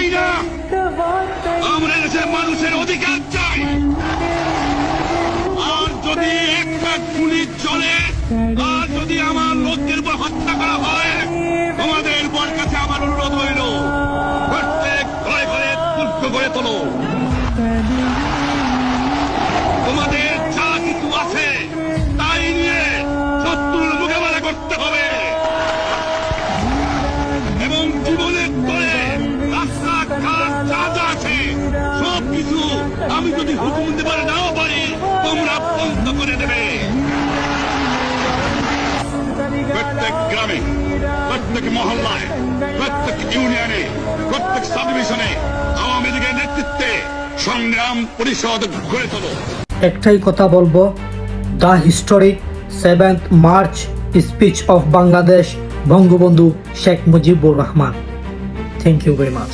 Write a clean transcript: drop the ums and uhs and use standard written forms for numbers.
চাই না, আমরা দেশের মানুষের অধিকার চাই। আর যদি একটা গুলি চলে, আর যদি আমার লোকদের উপর হত্যা করা হয়, তোমাদের বর কাছে আমার অনুরোধ হইল, প্রত্যেক ঘরে ঘরে দুর্গ গড়ে তোলো। তোমাদের যা কিছু আছে তাই নিয়ে শত্রুর মোকাবেলা করতে হবে এবং জীবনের তরে রাস্তাঘাট যা যা আছে সব কিছু আমি যদি হুকুম দিতে নাও পারি, তোমরা বন্ধ করে দেবে। প্রত্যেক গ্রামে, প্রত্যেক মহল্লায়, প্রত্যেক ইউনিয়নে, প্রত্যেক সাব ডিভিশনে আওয়ামী লীগের নেতৃত্বে সংগ্রাম পরিষদ গড়ে তোলো। একটাই কথা বলবো, the historic 7th March speech of Bangladesh, Bangabandhu Sheikh Mujibur Rahman. Thank you very much.